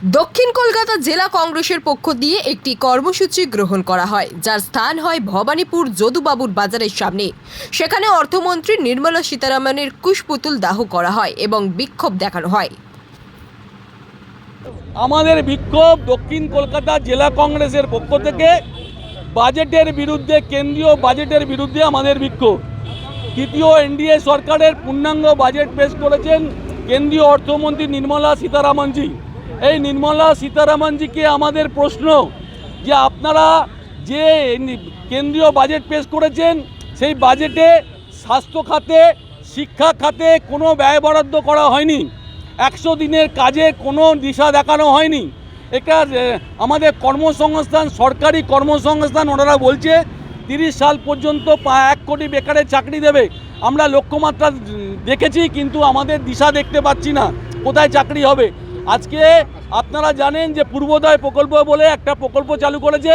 দক্ষিণ কলকাতা জেলা কংগ্রেসের পক্ষ দিয়ে একটি কর্মসূচি গ্রহণ করা হয়, যার স্থান হয় ভবানীপুর যদুবাবুর বাজারের সামনে। সেখানে অর্থমন্ত্রী নির্মলা সীতারামনের কুশপুতুল দাহ করা হয় এবং বিক্ষোভ দেখানো হয়। আমাদের বিক্ষোভ দক্ষিণ কলকাতা জেলা কংগ্রেসের পক্ষ থেকে বাজেটের বিরুদ্ধে, কেন্দ্রীয় বাজেটের বিরুদ্ধে আমাদের বিক্ষোভ। তৃতীয় এনডিএ সরকারের পূর্ণাঙ্গ বাজেট পেশ করেছেন কেন্দ্রীয় অর্থমন্ত্রী নির্মলা সীতারামনজি। এই নির্মলা সীতারামনজিকে আমাদের প্রশ্ন যে আপনারা যে কেন্দ্রীয় বাজেট পেশ করেছেন সেই বাজেটে স্বাস্থ্য খাতে, শিক্ষা খাতে কোনো ব্যয় বরাদ্দ করা হয়নি। 100 দিনের কাজে কোনো দিশা দেখানো হয়নি। এটা আমাদের কর্মসংস্থান, সরকারি কর্মসংস্থান ওনারা বলছে 30 সাল পর্যন্ত 1 কোটি বেকারের চাকরি দেবে। আমরা লক্ষ্যমাত্রা দেখেছি, কিন্তু আমাদের দিশা দেখতে পাচ্ছি না কোথায় চাকরি হবে। আজকে আপনারা জানেন যে পূর্বোদয় প্রকল্প বলে একটা প্রকল্প চালু করেছে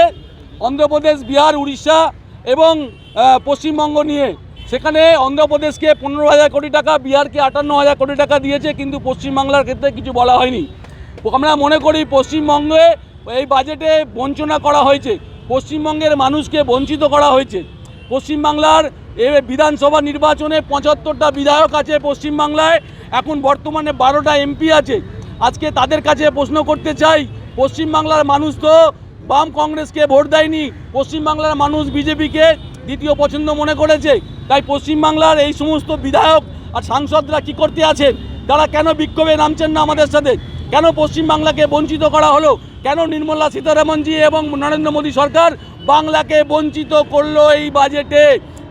অন্ধ্রপ্রদেশ, বিহার, উড়িষ্যা এবং পশ্চিমবঙ্গ নিয়ে। সেখানে অন্ধ্রপ্রদেশকে 15,000 কোটি টাকা, বিহারকে 58,000 কোটি টাকা দিয়েছে, কিন্তু পশ্চিমবাংলার ক্ষেত্রে কিছু বলা হয়নি। আমরা মনে করি পশ্চিমবঙ্গে এই বাজেটে বঞ্চনা করা হয়েছে, পশ্চিমবঙ্গের মানুষকে বঞ্চিত করা হয়েছে। পশ্চিমবাংলার বিধানসভা নির্বাচনে 75টা বিধায়ক আছে পশ্চিমবাংলায়, এখন বর্তমানে 12টা এমপি আছে। আজকে তাদের কাছে প্রশ্ন করতে চাই, পশ্চিমবাংলার মানুষ তো বাম কংগ্রেসকে ভোট দেয়নি, পশ্চিমবাংলার মানুষ বিজেপিকে দ্বিতীয় পছন্দ মনে করেছে। তাই পশ্চিমবাংলার এই সমস্ত বিধায়ক আর সাংসদরা কি করতে আছেন? তারা কেন বিক্ষোভে নামছেন না আমাদের সাথে? কেন পশ্চিমবাংলাকে বঞ্চিত করা হলো? কেন নির্মলা সীতারামনজি এবং নরেন্দ্র মোদী সরকার বাংলাকে বঞ্চিত করলো এই বাজেটে?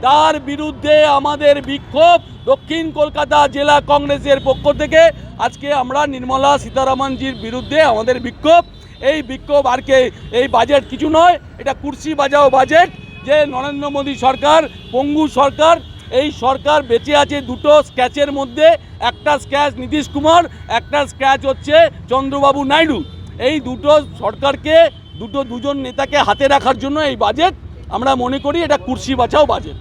তার বিরুদ্ধে আমাদের বিক্ষোভ দক্ষিণ কলকাতা জেলা কংগ্রেসের পক্ষ থেকে। আজকে আমরা নির্মলা সীতারামনজির বিরুদ্ধে আমাদের বিক্ষোভ। এই বিক্ষোভ আর এই বাজেট কিছু নয়, এটা কুর্সি বাজাও বাজেট। যে নরেন্দ্র মোদী সরকার পঙ্গু সরকার, এই সরকার বেঁচে আছে দুটো স্ক্যাচের মধ্যে। একটা স্ক্যাচ নীতিশ কুমার, একটা স্ক্যাচ হচ্ছে চন্দ্রবাবু নাইডু। এই দুটো সরকারকে, দুজন নেতাকে হাতে রাখার জন্য এই বাজেট। আমরা মনে করি এটা কুর্সি বাঁচাও বাজেট।